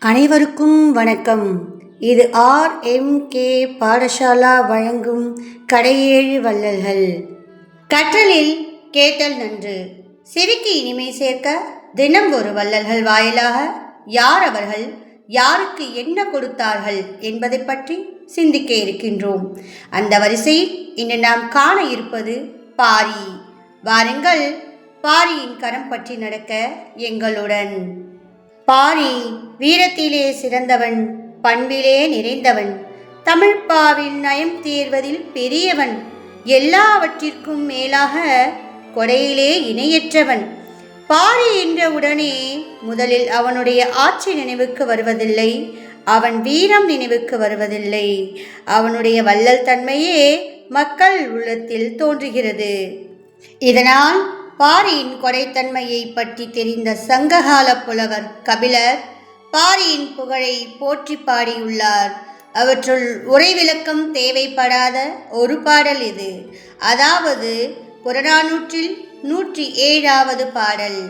அனைவருக்கும் வணக்கம். இது ஆர்எம்கே பாடசாலா வழங்கும் கடையேழு வள்ளல்கள். கற்றலில் கேட்டல் நன்று, செவிக்கு இனிமை சேர்க்க தினம் ஒரு வள்ளல்கள் வாயிலாக யார் அவர்கள், யாருக்கு என்ன கொடுத்தார்கள் என்பதை பற்றி சிந்திக்க இருக்கின்றோம். அந்த வரிசையில் இன்று நாம் காண இருப்பது பாரி. வாருங்கள், பாரியின் கரம் பற்றி நடக்க எங்களுடன். பாரி வீரத்திலே சிறந்தவன், பண்பிலே நிறைந்தவன், தமிழ்ப்பாவில் நயம் தேர்வதில் பெரியவன், எல்லாவற்றிற்கும் மேலாக கொடையிலே இணையற்றவன். பாரி என்ற உடனே முதலில் அவனுடைய ஆட்சி நினைவுக்கு வருவதில்லை, அவன் வீரம் நினைவுக்கு வருவதில்லை, அவனுடைய வள்ளல் தன்மையே மக்கள் உள்ளத்தில் தோன்றுகிறது. இதனால் பாரியின் கொடைத்தன்மையை பற்றி தெரிந்த சங்ககால புலவர் கபிலர் பாரியின் புகழை போற்றி பாடியுள்ளார். அவற்றுள் உரை விளக்கம் தேவைப்படாத ஒரு பாடல் இது. அதாவது புறநானூற்றில் 107வது பாடல்.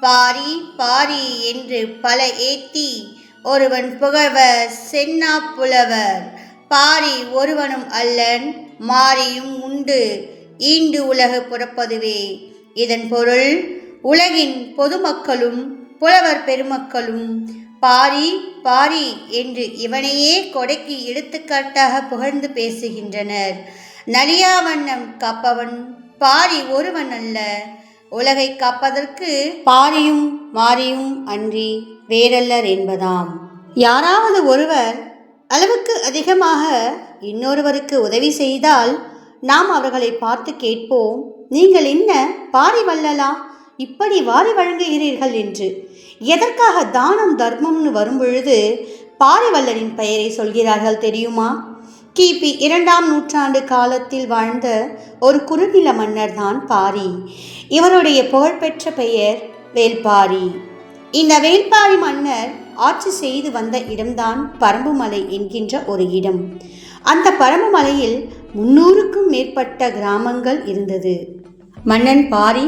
பாரி பாரி என்று பல ஏத்தி ஒருவன் புகழ்வர் சென்னா புலவர். பாரி ஒருவனும் அல்லன், மாரியும் உண்டு, ஈண்டு உலகு புறப்பதுவே. இதன் பொருள், உலகின் பொதுமக்களும் புலவர் பெருமக்களும் பாரி பாரி என்று இவனையே கொடைக்கு எடுத்துக்காட்டாக புகழ்ந்து பேசுகின்றனர். நலியா வண்ணம் காப்பவன் பாரி ஒருவன் அல்ல, உலகை காப்பதற்கு பாரியும் மாரியும் அன்றி வேறல்லர் என்பதாம். யாராவது ஒருவர் அளவுக்கு அதிகமாக இன்னொருவருக்கு உதவி செய்தால் நாம் அவர்களை பார்த்து கேட்போம், நீங்கள் என்ன பாரி வள்ளலா, இப்படி வாரி வழங்குகிறீர்கள் என்று. எதற்காக தானம் தர்மம்னு வரும்பொழுது பாரி வள்ளலின் பெயரை சொல்கிறார்கள் தெரியுமா? கிபி 2ஆம் நூற்றாண்டு காலத்தில் வாழ்ந்த ஒரு குறுநில மன்னர் தான் பாரி. இவருடைய புகழ்பெற்ற பெயர் வேல்பாரி. இந்த வேல்பாரி மன்னர் ஆட்சி செய்து வந்த இடம்தான் பரம்புமலை என்கின்ற ஒரு இடம். அந்த பரம்புமலையில் 300க்கும் மேற்பட்ட கிராமங்கள் இருந்தது. மன்னன் பாரி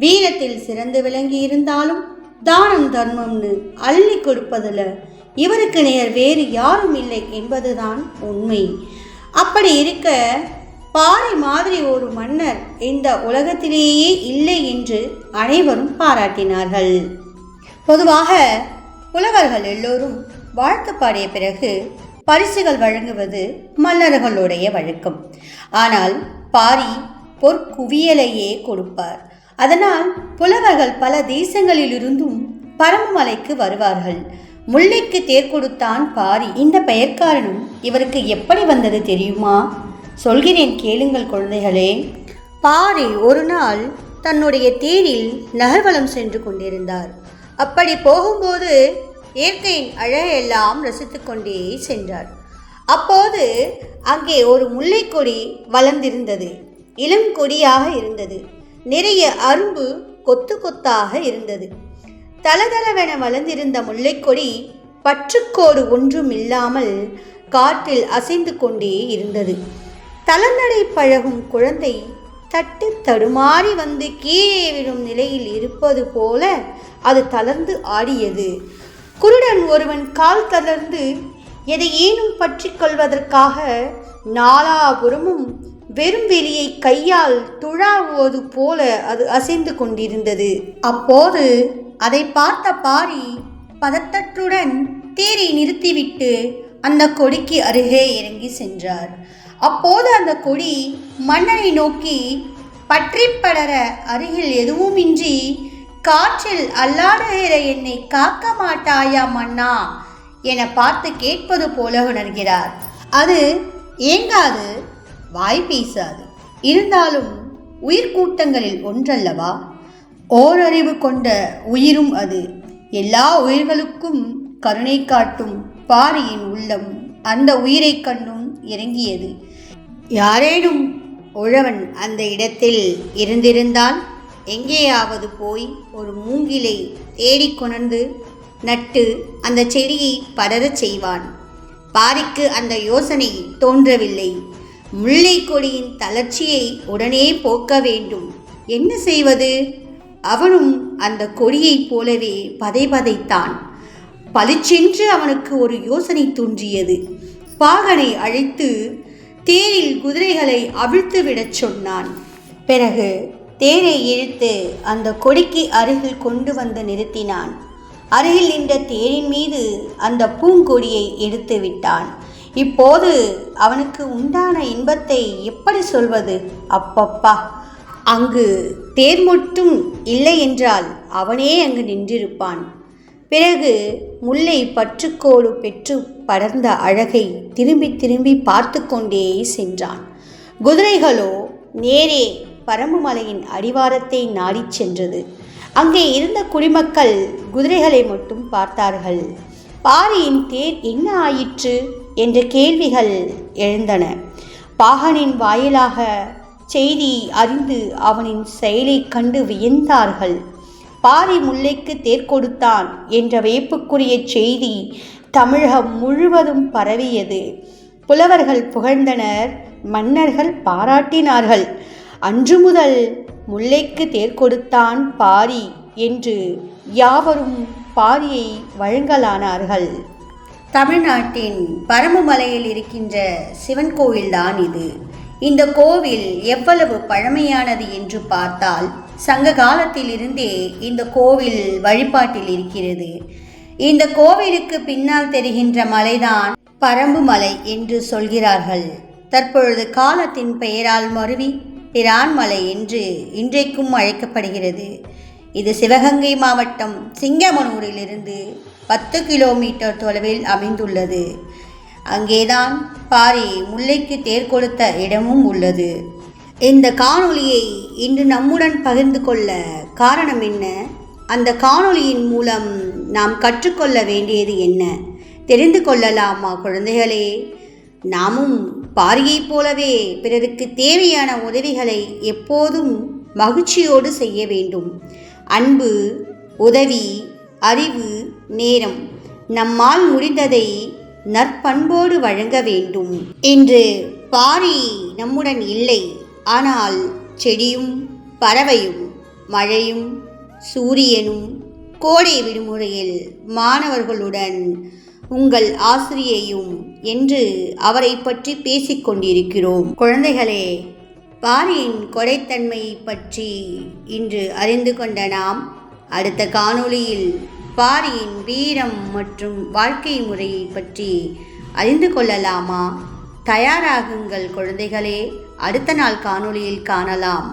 வீரத்தில் சிறந்து விளங்கி இருந்தாலும் தானம் தர்மம்னு அள்ளி கொடுப்பதில் இவருக்கு நேர் வேறு யாரும் இல்லை என்பதுதான் உண்மை. அப்படி இருக்க பாரி மாதிரி ஒரு மன்னர் இந்த உலகத்திலேயே இல்லை என்று அனைவரும் பாராட்டினார்கள். பொதுவாக புலவர்கள் எல்லோரும் வாழ்த்து பாடிய பிறகு பரிசுகள் வழங்குவது மன்னர்களுடைய வழக்கம். ஆனால் பாரி பொற்குவியலையே கொடுப்பார். அதனால் புலவர்கள் பல தேசங்களிலிருந்தும் பரம்புமலைக்கு வருவார்கள். முல்லைக்கு தேர் கொடுத்தான் பாரி. இந்த பெயர் காரணம் இவருக்கு எப்படி வந்தது தெரியுமா? சொல்கிறேன், கேளுங்கள் குழந்தைகளே. பாரி ஒரு நாள் தன்னுடைய தேரில் நகர்வலம் சென்று கொண்டிருந்தார். அப்படி போகும்போது இயற்கையின் அழகெல்லாம் ரசித்து கொண்டே சென்றார். அப்போது அங்கே ஒரு முல்லைக்கொடி வளர்ந்திருந்தது. இளம் கொடியாக இருந்தது. நிறைய அரும்பு கொத்து கொத்தாக இருந்தது. தளதளவென வளர்ந்திருந்த முல்லைக்கொடி பற்றுக்கோடு ஒன்றும் இல்லாமல் காற்றில் அசைந்து கொண்டே இருந்தது. தளநடை பழகும் குழந்தை தட்டு தடுமாறி வந்து கீழே விழும் நிலையில் இருப்பது போல அது தளர்ந்து ஆடியது. குருடன் ஒருவன் கால் தளர்ந்து எதையேனும் பற்றி கொள்வதற்காக நாலாபுறமும் வெறும் வெளியை கையால் துழாவுவது போல அது அசைந்து கொண்டிருந்தது. அப்போது அதை பார்த்த பாரி பதட்டத்துடன் தேரை நிறுத்திவிட்டு அந்த கொடிக்கு அருகே இறங்கி சென்றார். அப்போது அந்த கொடி மன்னனை நோக்கி பற்றி படர அருகில் எதுவுமின்றி காற்றில் அல்லாடுகிற என்னை காக்க மாட்டாயா மன்னா என பார்த்து கேட்பது போல உணர்கிறார். அது ஏங்காது, வாய் பேசாது, இருந்தாலும் உயிர்கூட்டங்களில் ஒன்றல்லவா? ஓரறிவு கொண்ட உயிரும் அது. எல்லா உயிர்களுக்கும் கருணை காட்டும் பாரியின் உள்ளம் அந்த உயிரை கண்டும் இறங்கியது. யாரேனும் உழவன் அந்த இடத்தில் இருந்திருந்தால் எங்கேயாவது போய் ஒரு மூங்கிலை தேடிக்கொணர்ந்து நட்டு அந்த செடியை படரச் செய்வான். பாரிக்கு அந்த யோசனை தோன்றவில்லை. முல்லை கொடியின் தளர்ச்சியை உடனே போக்க வேண்டும். என்ன செய்வது? அவனும் அந்த கொடியைப் போலவே பதைபதைத்தான். பளிச்சென்று அவனுக்கு ஒரு யோசனை தோன்றியது. பாகனை அழைத்து தேரில் குதிரைகளை அவிழ்த்து விடச் சொன்னான். பிறகு தேரை இழுத்து அந்த கொடிக்கு அருகில் கொண்டு வந்து நிறுத்தினான். அருகில் நின்ற தேரின் மீது அந்த பூங்கொடியை எடுத்து விட்டான். இப்போது அவனுக்கு உண்டான இன்பத்தை எப்படி சொல்வது? அப்பப்பா, அங்கு தேர் மட்டும் இல்லை என்றால் அவனே அங்கு நின்றிருப்பான். பிறகு முல்லை பற்றுக்கோடு பெற்று படர்ந்த அழகை திரும்பி திரும்பி பார்த்து கொண்டே சென்றான். குதிரைகளோ நேரே பரம்புமலையின் அடிவாரத்தை நாடிச் சென்றது. அங்கே இருந்த குடிமக்கள் குதிரைகளை மட்டும் பார்த்தார்கள். பாரியின் தேர் என்ன ஆயிற்று என்ற கேள்விகள் எழுந்தன. பாகனின் வாயிலாக செய்தி அறிந்து அவனின் செயலை கண்டு வியந்தார்கள். பாரி முல்லைக்கு தேர் கொடுத்தான் என்ற வியப்புக்குரிய செய்தி தமிழகம் முழுவதும் பரவியது. புலவர்கள் புகழ்ந்தனர், மன்னர்கள் பாராட்டினார்கள். அன்று முதல் முல்லைக்கு தேர் கொடுத்தான் பாரி என்று யாவரும் பாரியை வழங்கலானார்கள். தமிழ்நாட்டின் பரம்புமலையில் இருக்கின்ற சிவன் கோவில்தான் இது. இந்த கோவில் எவ்வளவு பழமையானது என்று பார்த்தால் சங்க காலத்தில் இருந்தே இந்த கோவில் வழிபாட்டில் இருக்கிறது. இந்த கோவிலுக்கு பின்னால் தெரிகின்ற மலைதான் பரம்புமலை என்று சொல்கிறார்கள். தற்பொழுது காலத்தின் பெயரால் மருவி பிரான்மலை என்று இன்றைக்கும் அழைக்கப்படுகிறது. இது சிவகங்கை மாவட்டம் சிங்கமனூரிலிருந்து 10 கிலோமீட்டர் தொலைவில் அமைந்துள்ளது. அங்கேதான் பாரி முல்லைக்கு தேர் கொடுத்த இடமும் உள்ளது. இந்த காணொளியை இன்று நம்முடன் பகிர்ந்து கொள்ள காரணம் என்ன? அந்த காணொளியின் மூலம் நாம் கற்றுக்கொள்ள வேண்டியது என்ன? தெரிந்து கொள்ளலாமா குழந்தைகளே? நாமும் பாரியைப் போலவே பிறருக்கு தேவையான உதவிகளை எப்போதும் மகிழ்ச்சியோடு செய்ய வேண்டும். அன்பு, உதவி, அறிவு, நேரம், நம்மால் முடிந்ததை நற்பண்போடு வழங்க வேண்டும். இன்று பாரி நம்முடன் இல்லை. ஆனால் செடியும் பறவையும் மழையும் சூரியனும் கோடை விடுமுறையில் மாணவர்களுடன் உங்கள் ஆசிரியையும் என்று அவரை பற்றி பேசிக்கொண்டிருக்கிறோம். குழந்தைகளே, பாரியின் கொடைத்தன்மையை பற்றி இன்று அறிந்து கொண்ட நாம் அடுத்த காணொளியில் பாரியின் வீரம் மற்றும் வாழ்க்கை முறையை பற்றி அறிந்து கொள்ளலாமா? தயாராகுங்கள் குழந்தைகளே. அடுத்த நாள் காணொளியில் காணலாம்.